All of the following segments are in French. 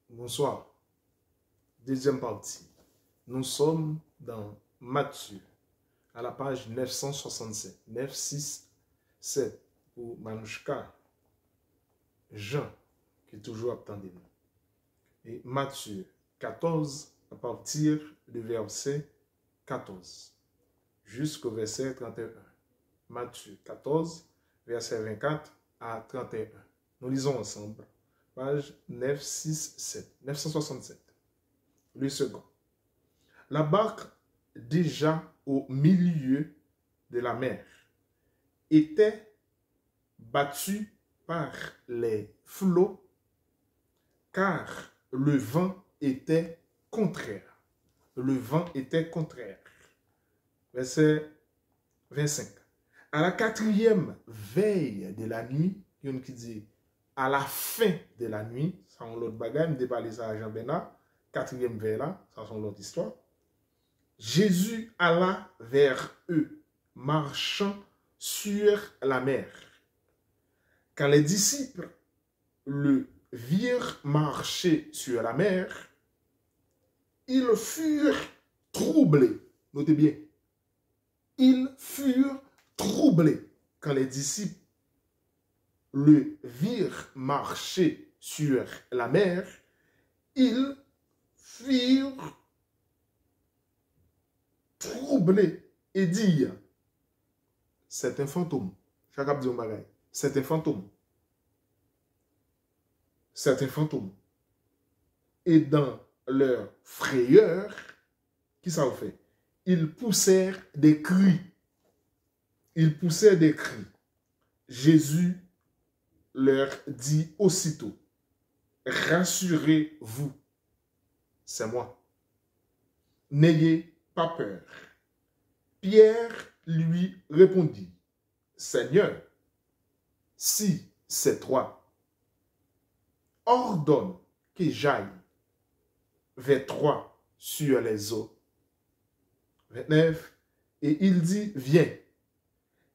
Bonsoir. Deuxième partie. Nous sommes dans Matthieu, à la page 967. 967 pour Manouchka. Jean, qui est toujours attendez nous. Et Matthieu 14, à partir du verset 14, jusqu'au verset 31. Matthieu 14, verset 24 à 31. Nous lisons ensemble. Page 967. Le second. La barque, déjà au milieu de la mer, était battue par les flots, car le vent était contraire. Le vent était contraire. Verset 25. À la quatrième veille de la nuit, il y en a qui dit à la fin de la nuit, ça on l'autre bagage, me parler ça à Jean Bernard, quatrième veille là, ça c'est l'autre histoire. Jésus alla vers eux, marchant sur la mer. Quand les disciples le virent marcher sur la mer, ils furent troublés. Notez bien. Ils furent troublés quand les disciples le virent marcher sur la mer. Ils furent troublés et dirent, c'est un fantôme. Chacun dit c'est un fantôme. C'est un fantôme. Et dans leur frayeur, qui ça fait? Ils poussèrent des cris. Ils poussèrent des cris. Jésus leur dit aussitôt, rassurez-vous, c'est moi. N'ayez pas peur. Pierre lui répondit, Seigneur, si c'est toi, ordonne que j'aille vers toi sur les eaux. 29. Et il dit, viens.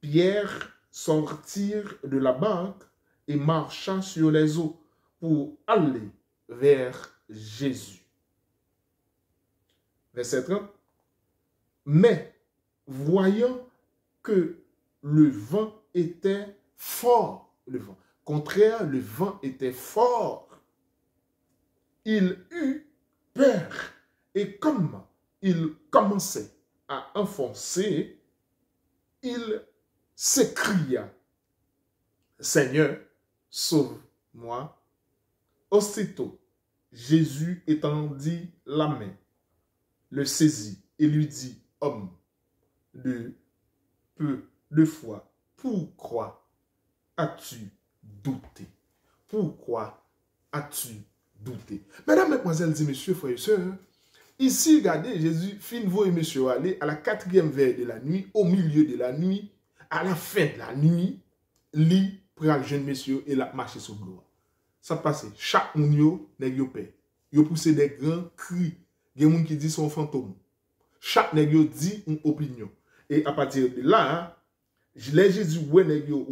Pierre sortit de la barque et marcha sur les eaux pour aller vers Jésus. Verset 30. Mais voyant que le vent était fort, le vent contraire, le vent était fort, il eut peur. Et comme il commençait à enfoncer, il s'écria, Seigneur, sauve-moi. Aussitôt, Jésus étendit la main, le saisit et lui dit, homme de peu de foi, pourquoi as-tu douté? Pourquoi as-tu douté? Mesdames, mesdemoiselles et messieurs, frères et sœurs, ici, regardez, Jésus fin voit monsieur aller à la quatrième veille de la nuit, au milieu de la nuit, à la fin de la nuit, lui, prend le jeune monsieur et la marché sur l'eau. Ça passe, chaque moun nèg yo peur. Yo poussé des grands cris. Gen moun qui dit son fantôme. Chaque nèg yo dit une opinion. Et à partir de là, les Jésus ouais nèg yo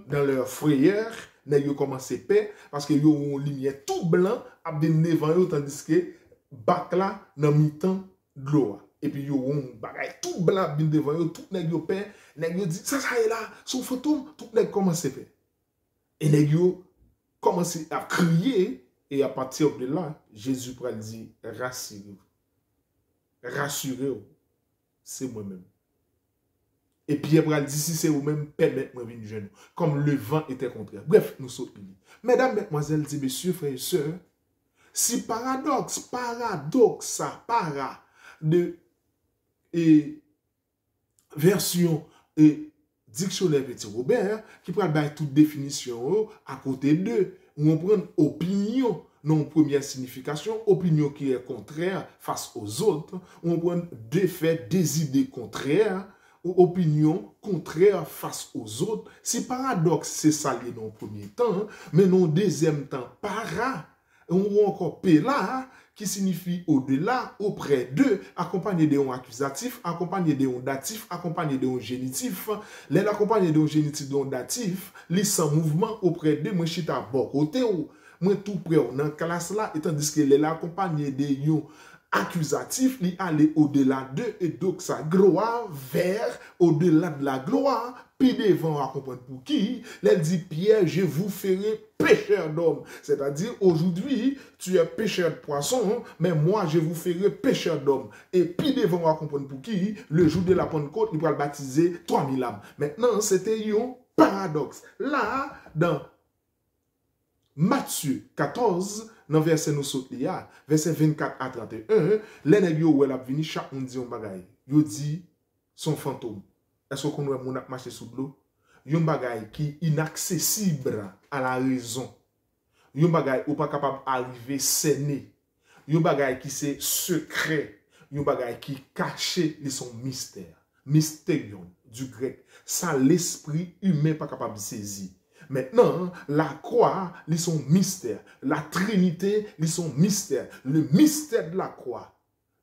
dans leur frayeur, nèg yo commencé peur parce que yo ont lumière tout blanc a ben devant yo tandis que bac là dans mi-temps de l'eau. Et puis yo ont bagay tout blanc bin devant yo, tout nèg yo peur, nèg yo dit ça est là, son fantôme, tout nèg commencé peur. Et nèg yo commencé à crier et à partir de là, Jésus pral dit rassurez-vous. Rassurez-vous, c'est moi-même. Et Pierre pral dit si c'est vous-même, permettez-moi de venir jeune. Comme le vent était contraire. Bref, nous sommes unis. Mesdames, mesdemoiselles et messieurs, frères et sœurs, si ça para de version dictionnaire Petit Robert, qui prend toute définition à côté d'eux, où on prend opinion, non première signification, opinion qui est contraire face aux autres, où on prend des faits, des idées contraires, ou opinion contraire face aux autres. Si paradoxe, c'est ça dans le premier temps, mais dans le deuxième temps, ou encore péla, qui signifie au-delà, auprès d'eux, accompagné d'un accusatif, accompagné d'un datif, accompagné d'un génitif. Les accompagné d'un génitif, d'un datif, les sans mouvement auprès d'eux, moi, je suis à bon côté ou moi tout près dans classe là, et tandis que les accompagné de yon accusatif, li aller au-delà de, et donc sa gloire vers au-delà de la gloire, puis devant à comprendre pour qui, elle dit Pierre, je vous ferai pêcheur d'hommes. C'est-à-dire, aujourd'hui, tu es pêcheur de poissons, mais moi, je vous ferai pêcheur d'hommes. Et puis devant à comprendre pour qui, le jour de la Pentecôte, il va le baptiser 3000 âmes. Maintenant, c'était un paradoxe. Là, dans Matthieu 14, dans verset nous saute là, verset 24 à 31, les nèg yo la vini chaque monde dit un bagay. Yo dit son fantôme. Est-ce qu'on voit mon a marché sous l'eau? Yon bagay qui inaccessible à la raison. Yon bagay ou pas capable arriver cerner. Yon bagay qui c'est secret. Yon bagay qui caché les son mystère. Mystérion du grec. Ça l'esprit humain pas capable de saisir. Maintenant, la croix, ils sont mystère. La Trinité, ils sont mystère. Le mystère de la croix.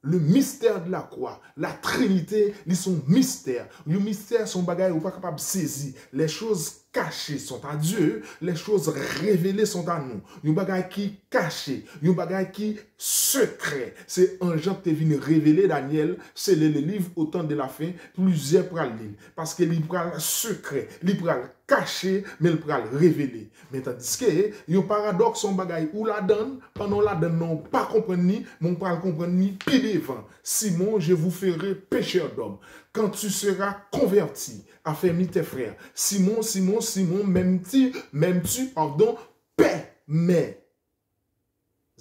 Le mystère de la croix, la Trinité, ils sont mystères. Les mystères sont bagailles ou pas capable de saisir. Les choses cachées sont à Dieu, les choses révélées sont à nous. Les bagailles qui cachées, les bagailles qui secrets. C'est un Jean qui est venu révéler Daniel, c'est le livre au temps de la fin, plusieurs pour l'île. Parce que il prend secret, il prend caché, mais il prend révéler. Mais tandis que, il y a un paradoxe, son bagaille ou la donne, pendant la donne, non pas comprendre ni, mon pas comprendre ni, puis devant. Simon, je vous ferai pécheur d'hommes. Quand tu seras converti, affermis tes frères. Simon, Simon, Simon, même-tu, pardon, paix mes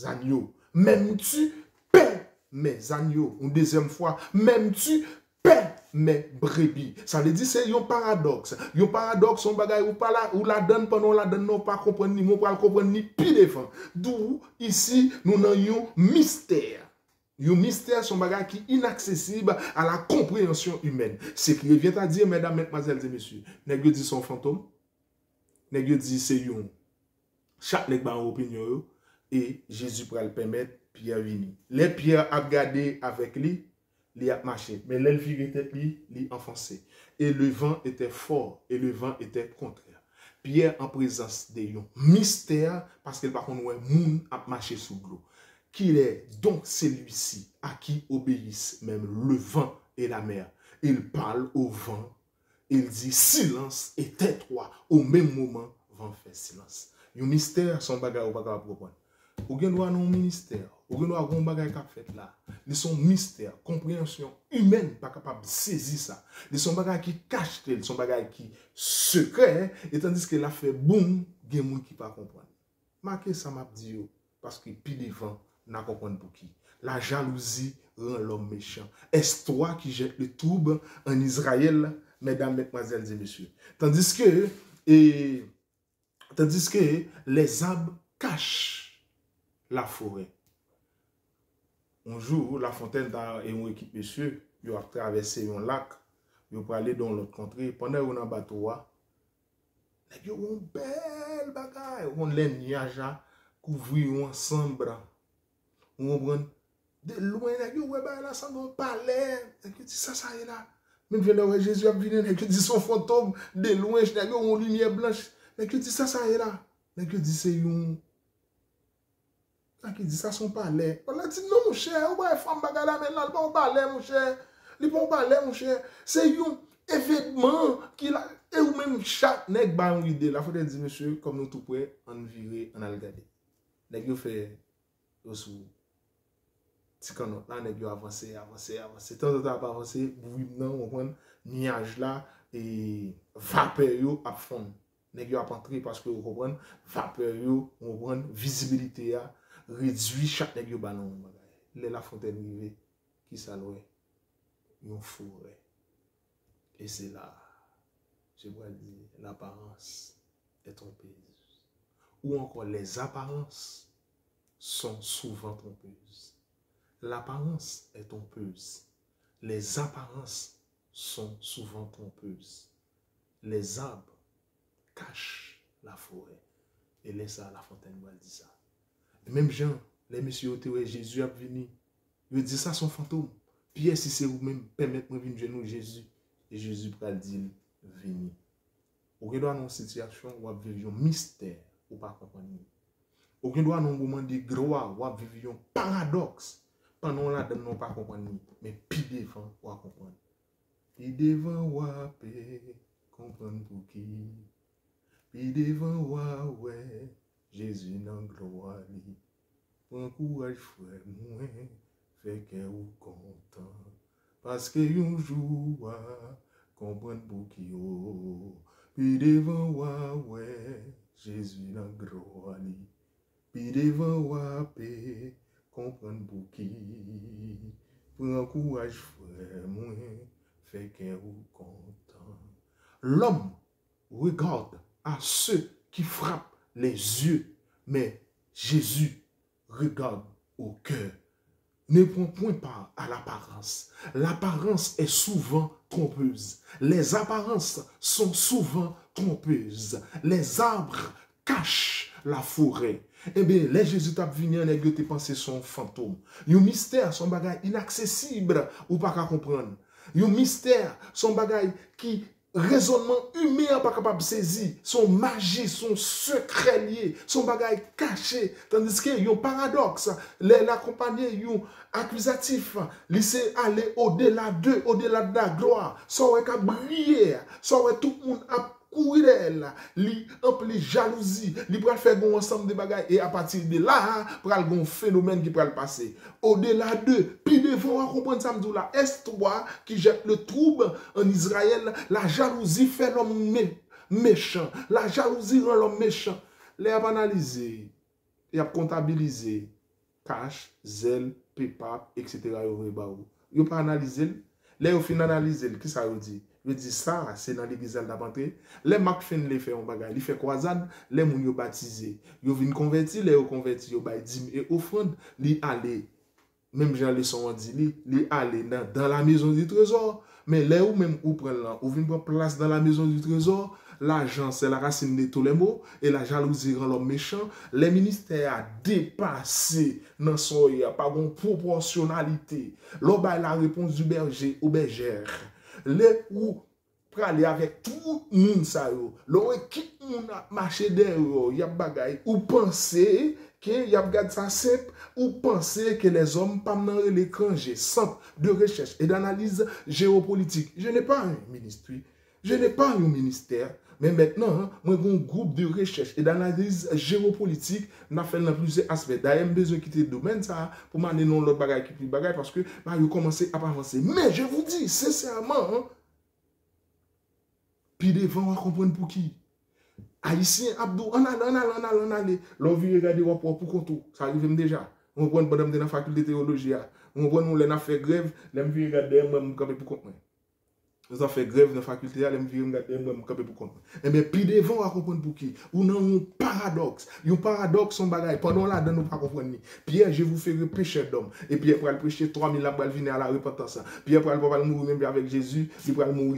agneaux. Même-tu, paix mes agneaux. Une deuxième fois, même-tu, paix mes brebis. Ça veut dire c'est un paradoxe. Un paradoxe, on bagaille ou pas là, ou la donne pendant la donne, non pas comprendre ni, mon pas comprendre ni, puis devant. D'où, ici, nous avons un mystère. Un mystère, son bagage qui est inaccessible à la compréhension humaine. C'est qu'il vient à dire, mesdames, mesdemoiselles et messieurs, nèg dit son fantôme, nèg dit c'est yon. Chaque nèg ba opinion et Jésus pourra le permettre, Pierre vini. Les Pierre a gardé avec lui, il a marché, mais l'elle vire tête lui enfoncé. Et le vent était fort et le vent était contraire. Pierre en présence de yon mystère parce qu'il par contre ouais moun a marché sous l'eau. Qu'il est donc celui-ci à qui obéissent même le vent et la mer. Il parle au vent, il dit silence et tais-toi. Au même moment, vent fait silence. Un mystère, son bagage ou bagage pour comprendre. Ou gen doit non ministère, ou gen doit un bagage qu'a fait là. Ils sont mystère, compréhension humaine pas capable de saisir ça. Ils sont bagage qui cache, ils sont bagage qui secret, et tandis que l'a fait boum, gen moun qui pas comprendre. Marquez ça m'a dit yo, parce que puis devant n'a comprendre pour qui. La jalousie rend l'homme méchant. Est-ce toi qui jette le trouble en Israël, mesdames, mesdemoiselles et messieurs? Tandis que les arbres cachent la forêt. Un jour, La Fontaine et une équipe messieurs, ils ont traversé un lac, ils ont aller dans l'autre contrée. Pendant qu'ils sont en bateau, ils ont une belle bagaille. On les nuages couvrir ensemble. On prend de loin, là, ça n'a pas l'air. Et ça est là. Même quand Jésus a venu, et dit son fantôme, de loin, on une lumière blanche. Et dit ça est là. Et dit c'est un. Et dit ça son palais. On a dit non, mon cher, on va faire un bagage là maintenant, il va pas palais, mon cher. Il va pas palais, mon cher. C'est un événement qui a. Et ou même chaque nèg ba une idée. La faut dire, monsieur, comme nous tout près, on virer, on a regardé. Nèg yo fait sous. Si quand on a avancé, tant de temps avancé, oui, non, on prend nuage là et vapeur yo à fond. Nèg yo a entrer parce que vous comprenez, vapeur yo, on prend visibilité a réduit chaque nèg yo ballon bagay. La fontaine rivé qui s'allouait une forêt. Et c'est là, je dois dire, l'apparence est trompeuse. Ou encore les apparences sont souvent trompeuses. L'apparence est trompeuse. Les apparences sont souvent trompeuses. Les arbres cachent la forêt. Et laisse ça, La Fontaine dit ça. Et même Jean, les messieurs, Jésus a venu. Il dit ça, son fantôme. Pierre, si c'est vous-même, permettez-moi de venir nous Jésus. Et Jésus va dire, venez. Vous avez une situation où vous avez un mystère, ou pas comprendre. Aucun doit non moment de gloire, ou vivre un paradoxe. Pendant la donne non pas comprendre, mais puis devant, ou comprendre. Puis devant, ou comprendre pour qui. Puis devant, ou Jésus dans gloire. Prends courage, frère, moi, fait que vous content. Parce que un jour, comprendre pour qui. Puis devant, ouais, Jésus dans gloire. Puis devant, ouais, comprendre pour qui. Prends courage, frère, moi, fait que vous content. L'homme regarde à ceux qui frappent les yeux, mais Jésus regarde au cœur. Ne prends point part à l'apparence. L'apparence est souvent trompeuse. Les apparences sont souvent trompeuses. Les arbres cachent la forêt. Eh bien, les Jésus t'a venu en aigle, tes pensées sont fantômes. Un mystère, son bagage inaccessible, ou pas qu'à comprendre. Un mystère, son bagage qui raisonnement humain pas capable de saisir, son magie, son secret lié, son bagage caché, tandis que y a un paradoxe, l'accompagner y accusatif, laisser aller au-delà de la gloire, ça ouais qu'à briller, ça ouais tout le monde a courir d'elle, li empli jalousie, li pral faire un ensemble de bagages et à partir de là, pral un phénomène qui pral passer. Au-delà de, puis devant comprendre ça là, est toi qui jette le trouble en Israël, la jalousie fait l'homme méchant, la jalousie rend l'homme méchant. Les a analysé, et a comptabilisé cash, zèle, PayPal, etc. Ils n'ont pas analysé. Les ont fin analysé, qu'est-ce que ça veut dire? Je dis ça, c'est dans l'église d'Abanté. Les Mac fin les fait en bagage, ils fait croisade, les moun yo baptisé, yo vinn converti, les yo converti, yo bay dîme et offrande, li aller même Jean le son dit li aller dans la maison du trésor, mais les ou même ou prendre là, ou vinn prendre place dans la maison du trésor, l'argent c'est la racine de tous les maux et la jalousie rend l'homme méchant, les ministères a dépassé dans son y a pas une proportionnalité. L'on bay la réponse du berger ou bergère. Les ou aller avec tout le monde ça yo l'on qui on a marché derrière y a bagay ou penser que y a gade ça simple ou penser que les hommes pas dans l'étranger centre de recherche et d'analyse géopolitique. Je n'ai pas un ministère, je n'ai pas un ministère, mais maintenant moi j'ai un groupe de recherche et d'analyse géopolitique n'a fait dans plusieurs aspects. D'ailleurs besoin quitter le domaine ça pour m'amener non l'autre bagay qui plus bagay parce que bah yo commencé à avancer. Mais je vous dis sincèrement puis devant on comprendre pour qui. Haïtien Abdou, on allait. L'on vient regarder pour contour. Ça arrive déjà. On prend pendant dans la faculté de théologie. On prend nous les fait grève, les vient regarder moi camper pour compte. Nous avons fait grève dans la faculté, les vient regarder moi camper pour compte. Et bien puis devant on comprendre pour qui. Ou non un paradoxe. Un paradoxe son bagage pendant là nous pas comprendre. Pierre, je vous ferai pécheur d'homme et Pierre pour aller prêcher 3000 là pour venir à la repentance. Pierre pour aller mourir même avec Jésus, il pour aller mourir